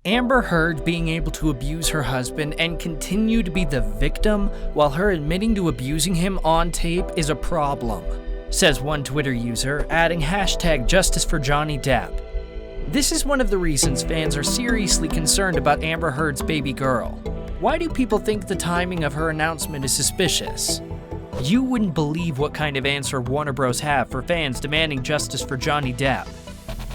Amber Heard being able to abuse her husband and continue to be the victim while her admitting to abusing him on tape is a problem, says one Twitter user, adding #Justice for Johnny Depp. This is one of the reasons fans are seriously concerned about Amber Heard's baby girl. Why do people think the timing of her announcement is suspicious? You wouldn't believe what kind of answer Warner Bros. Have for fans demanding justice for Johnny Depp.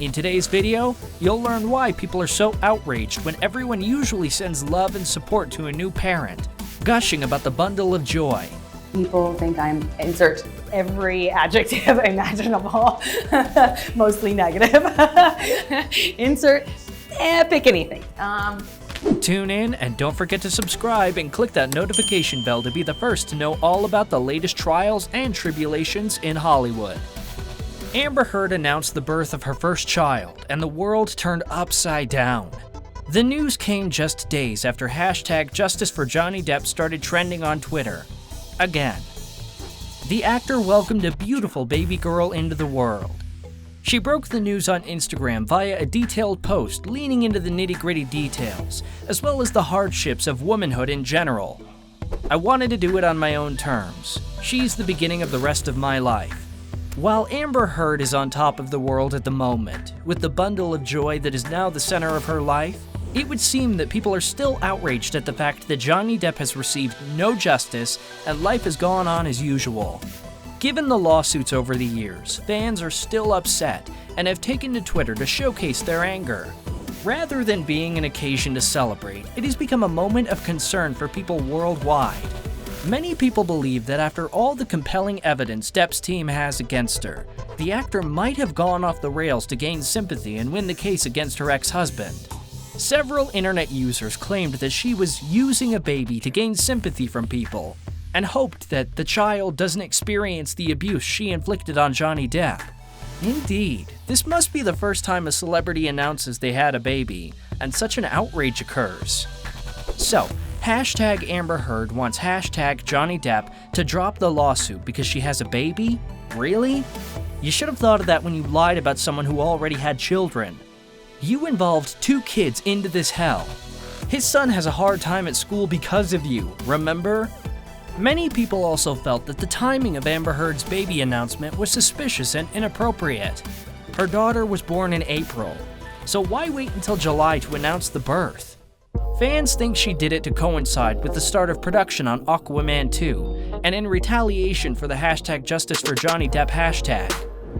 In today's video, you'll learn why people are so outraged when everyone usually sends love and support to a new parent, gushing about the bundle of joy. People think I'm insert every adjective imaginable, mostly negative. Insert, pick anything. Tune in and don't forget to subscribe and click that notification bell to be the first to know all about the latest trials and tribulations in Hollywood. Amber Heard announced the birth of her first child, and the world turned upside down. The news came just days after #Justice for Johnny Depp started trending on Twitter. Again. The actor welcomed a beautiful baby girl into the world. She broke the news on Instagram via a detailed post leaning into the nitty-gritty details, as well as the hardships of womanhood in general. "I wanted to do it on my own terms. She's the beginning of the rest of my life." While Amber Heard is on top of the world at the moment, with the bundle of joy that is now the center of her life, it would seem that people are still outraged at the fact that Johnny Depp has received no justice and life has gone on as usual. Given the lawsuits over the years, fans are still upset and have taken to Twitter to showcase their anger. Rather than being an occasion to celebrate, it has become a moment of concern for people worldwide. Many people believe that after all the compelling evidence Depp's team has against her, the actor might have gone off the rails to gain sympathy and win the case against her ex-husband. Several internet users claimed that she was using a baby to gain sympathy from people, and hoped that the child doesn't experience the abuse she inflicted on Johnny Depp. Indeed, this must be the first time a celebrity announces they had a baby, and such an outrage occurs. So, #Amber Heard wants #Johnny Depp to drop the lawsuit because she has a baby? Really? You should have thought of that when you lied about someone who already had children. You involved 2 kids into this hell. His son has a hard time at school because of you, remember? Many people also felt that the timing of Amber Heard's baby announcement was suspicious and inappropriate. Her daughter was born in April, so why wait until July to announce the birth? Fans think she did it to coincide with the start of production on Aquaman 2, and in retaliation for the #Justice for Johnny Depp hashtag.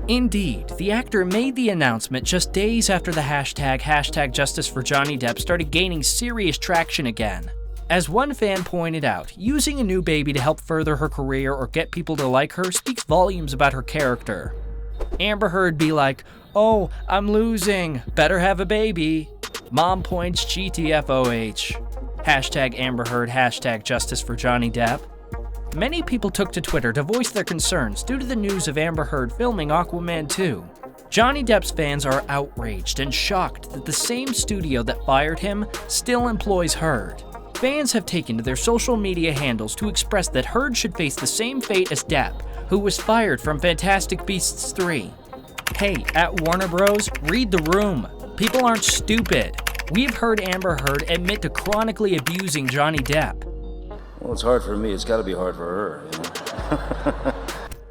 Indeed, the actor made the announcement just days after the #Justice for Johnny Depp started gaining serious traction again. As one fan pointed out, using a new baby to help further her career or get people to like her speaks volumes about her character. Amber Heard be like, "Oh, I'm losing, better have a baby." Mom points GTFOH. #Amber Heard, #Justice for Johnny Depp. Many people took to Twitter to voice their concerns due to the news of Amber Heard filming Aquaman 2. Johnny Depp's fans are outraged and shocked that the same studio that fired him still employs Heard. Fans have taken to their social media handles to express that Heard should face the same fate as Depp, who was fired from Fantastic Beasts 3. Hey, at Warner Bros., read the room. People aren't stupid. We've heard Amber Heard admit to chronically abusing Johnny Depp. Well, it's hard for me. It's got to be hard for her.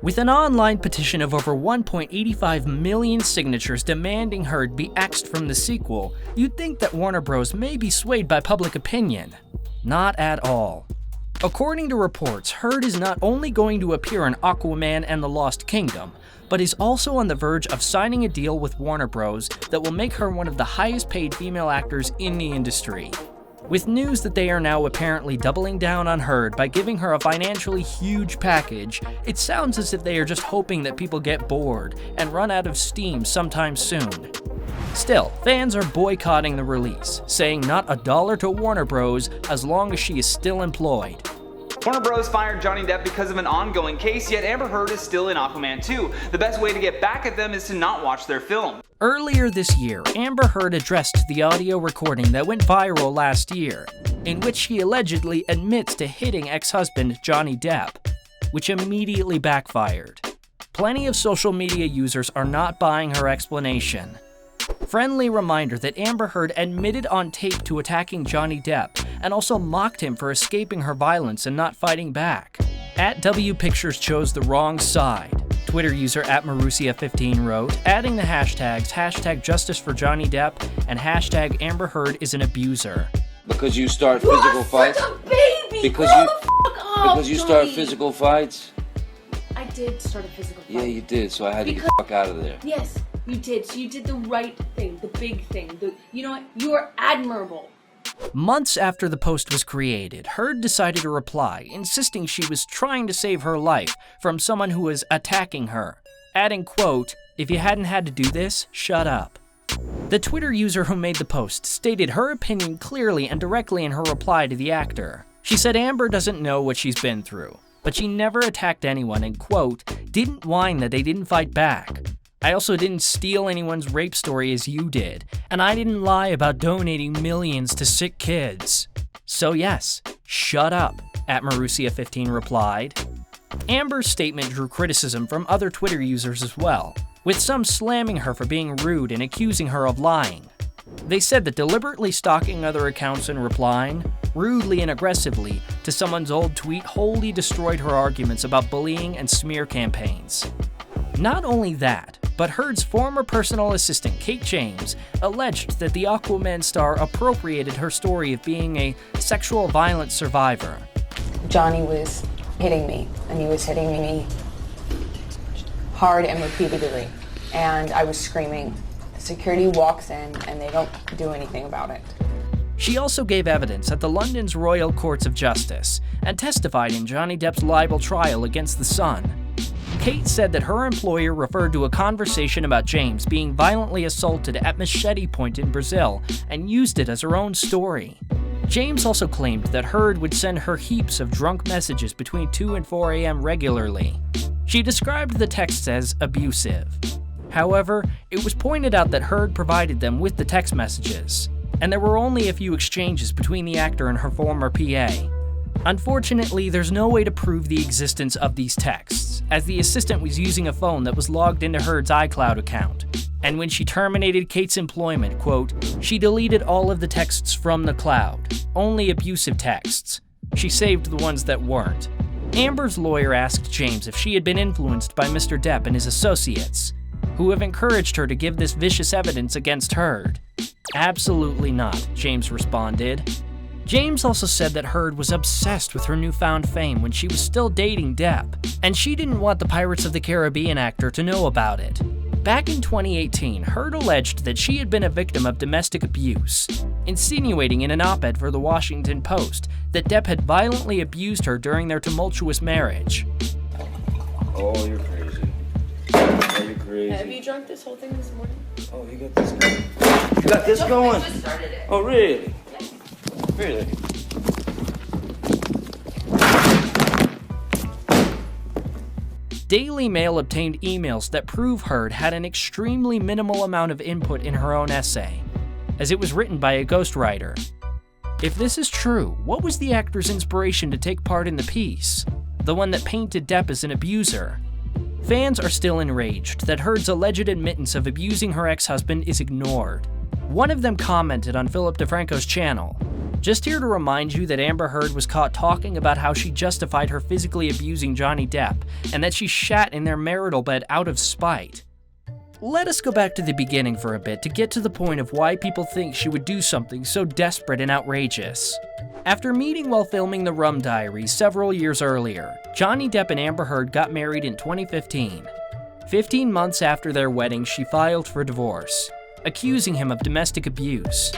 With an online petition of over 1.85 million signatures demanding Heard be axed from the sequel, you'd think that Warner Bros. May be swayed by public opinion. Not at all. According to reports, Heard is not only going to appear in Aquaman and the Lost Kingdom, but is also on the verge of signing a deal with Warner Bros. That will make her one of the highest paid female actors in the industry. With news that they are now apparently doubling down on Heard by giving her a financially huge package, it sounds as if they are just hoping that people get bored and run out of steam sometime soon. Still, fans are boycotting the release, saying not a dollar to Warner Bros. As long as she is still employed. Warner Bros. Fired Johnny Depp because of an ongoing case, yet Amber Heard is still in Aquaman 2. The best way to get back at them is to not watch their film. Earlier this year, Amber Heard addressed the audio recording that went viral last year, in which she allegedly admits to hitting ex-husband Johnny Depp, which immediately backfired. Plenty of social media users are not buying her explanation. friendly reminder that Amber Heard admitted on tape to attacking Johnny Depp and also mocked him for escaping her violence and not fighting back. @W Pictures chose the wrong side. Twitter user @Marussia15 wrote, adding the hashtags #Justice for Johnny Depp and #Amber Heard is an abuser. Because you start physical fights? Such a baby! Because Grow you- the fuck up, Because you start Johnny. physical fights? I did start a physical fight. Yeah, you did, so I had to get the fuck out of there. Yes, you did. So you did the right thing, the big thing. You know what? You are admirable. Months after the post was created, Heard decided to reply, insisting she was trying to save her life from someone who was attacking her, adding, quote, "If you hadn't had to do this, shut up." The Twitter user who made the post stated her opinion clearly and directly in her reply to the actor. She said Amber doesn't know what she's been through, but she never attacked anyone and, quote, "didn't whine that they didn't fight back. I also didn't steal anyone's rape story as you did, and I didn't lie about donating millions to sick kids. So yes, shut up," @Marussia15 replied. Amber's statement drew criticism from other Twitter users as well, with some slamming her for being rude and accusing her of lying. They said that deliberately stalking other accounts and replying, rudely and aggressively, to someone's old tweet wholly destroyed her arguments about bullying and smear campaigns. Not only that, but Heard's former personal assistant, Kate James, alleged that the Aquaman star appropriated her story of being a sexual violence survivor. Johnny was hitting me, and he was hitting me hard and repeatedly, and I was screaming. Security walks in, and they don't do anything about it. She also gave evidence at the London's Royal Courts of Justice and testified in Johnny Depp's libel trial against The Sun. Kate said that her employer referred to a conversation about James being violently assaulted at Machete Point in Brazil and used it as her own story. James also claimed that Heard would send her heaps of drunk messages between 2 and 4 a.m. regularly. She described the texts as abusive. However, it was pointed out that Heard provided them with the text messages, and there were only a few exchanges between the actor and her former PA. Unfortunately, there's no way to prove the existence of these texts, as the assistant was using a phone that was logged into Heard's iCloud account. And when she terminated Kate's employment, quote, "she deleted all of the texts from the cloud, only abusive texts. She saved the ones that weren't." Amber's lawyer asked James if she had been influenced by Mr. Depp and his associates, who have encouraged her to give this vicious evidence against Heard. "Absolutely not," James responded. James also said that Heard was obsessed with her newfound fame when she was still dating Depp, and she didn't want the Pirates of the Caribbean actor to know about it. Back in 2018, Heard alleged that she had been a victim of domestic abuse, insinuating in an op-ed for the Washington Post that Depp had violently abused her during their tumultuous marriage. Oh, you're crazy. Oh, you're crazy. Have you drunk this whole thing this morning? Oh, you got this going? You got this going? I just started it. Oh, really? Really? Daily Mail obtained emails that prove Heard had an extremely minimal amount of input in her own essay, as it was written by a ghostwriter. If this is true, what was the actor's inspiration to take part in the piece? The one that painted Depp as an abuser? Fans are still enraged that Heard's alleged admittance of abusing her ex-husband is ignored. One of them commented on Philip DeFranco's channel, "Just here to remind you that Amber Heard was caught talking about how she justified her physically abusing Johnny Depp, and that she shat in their marital bed out of spite." Let us go back to the beginning for a bit to get to the point of why people think she would do something so desperate and outrageous. After meeting while filming The Rum Diaries several years earlier, Johnny Depp and Amber Heard got married in 2015. 15 months after their wedding, she filed for divorce, accusing him of domestic abuse.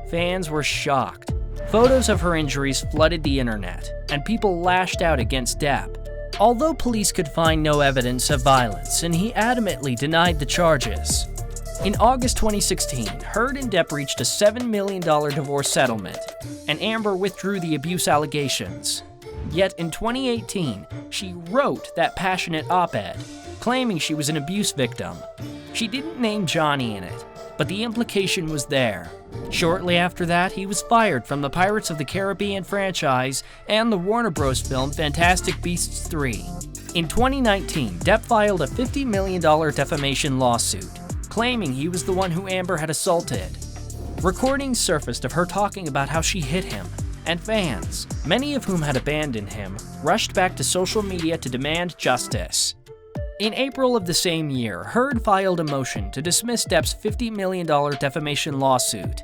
Fans were shocked. Photos of her injuries flooded the internet, and people lashed out against Depp. Although police could find no evidence of violence, and he adamantly denied the charges. In August 2016, Heard and Depp reached a $7 million divorce settlement, and Amber withdrew the abuse allegations. Yet in 2018, she wrote that passionate op-ed, claiming she was an abuse victim. She didn't name Johnny in it, but the implication was there. Shortly after that, he was fired from the Pirates of the Caribbean franchise and the Warner Bros. Film Fantastic Beasts 3. In 2019, Depp filed a $50 million defamation lawsuit. claiming he was the one who Amber had assaulted. Recordings surfaced of her talking about how she hit him, and fans, many of whom had abandoned him, rushed back to social media to demand justice. In April of the same year, Heard filed a motion to dismiss Depp's $50 million defamation lawsuit.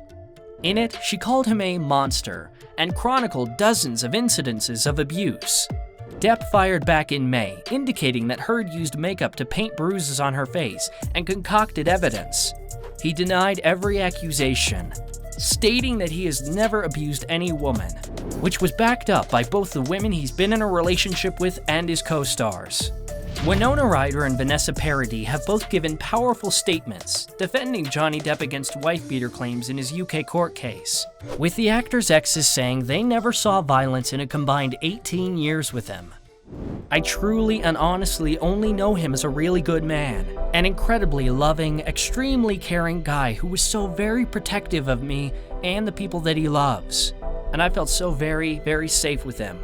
In it, she called him a monster and chronicled dozens of incidences of abuse. Depp fired back in May, indicating that Heard used makeup to paint bruises on her face and concocted evidence. He denied every accusation, stating that he has never abused any woman, which was backed up by both the women he's been in a relationship with and his co-stars. Winona Ryder and Vanessa Paradis have both given powerful statements defending Johnny Depp against wife-beater claims in his UK court case, with the actor's exes saying they never saw violence in a combined 18 years with him. I truly and honestly only know him as a really good man, an incredibly loving, extremely caring guy who was so very protective of me and the people that he loves. And I felt so very, very safe with him,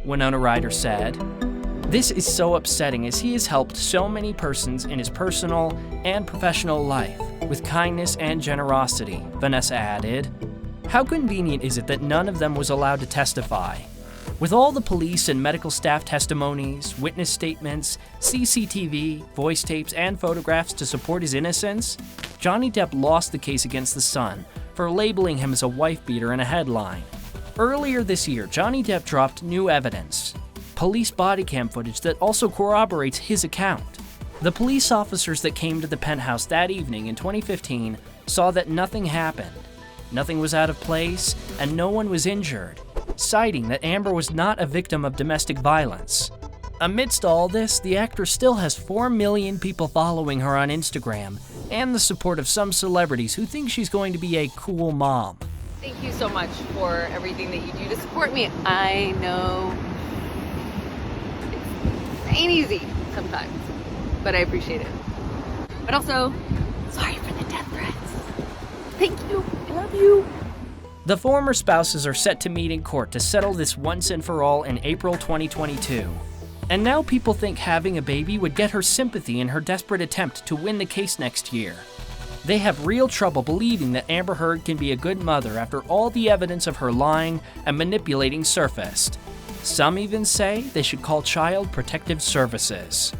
Winona Ryder said. This is so upsetting as he has helped so many persons in his personal and professional life with kindness and generosity, Vanessa added. How convenient is it that none of them was allowed to testify? With all the police and medical staff testimonies, witness statements, CCTV, voice tapes, and photographs to support his innocence, Johnny Depp lost the case against The Sun for labeling him as a wife-beater in a headline. Earlier this year, Johnny Depp dropped new evidence, police body cam footage that also corroborates his account. The police officers that came to the penthouse that evening in 2015 saw that nothing happened, nothing was out of place, and no one was injured, citing that Amber was not a victim of domestic violence. Amidst all this, the actor still has 4 million people following her on Instagram, and the support of some celebrities who think she's going to be a cool mom. Thank you so much for everything that you do to support me. I know it ain't easy sometimes, but I appreciate it. But also, sorry for the death threats. Thank you. I love you. The former spouses are set to meet in court to settle this once and for all in April 2022. And now people think having a baby would get her sympathy in her desperate attempt to win the case next year. They have real trouble believing that Amber Heard can be a good mother after all the evidence of her lying and manipulating surfaced. Some even say they should call Child Protective Services.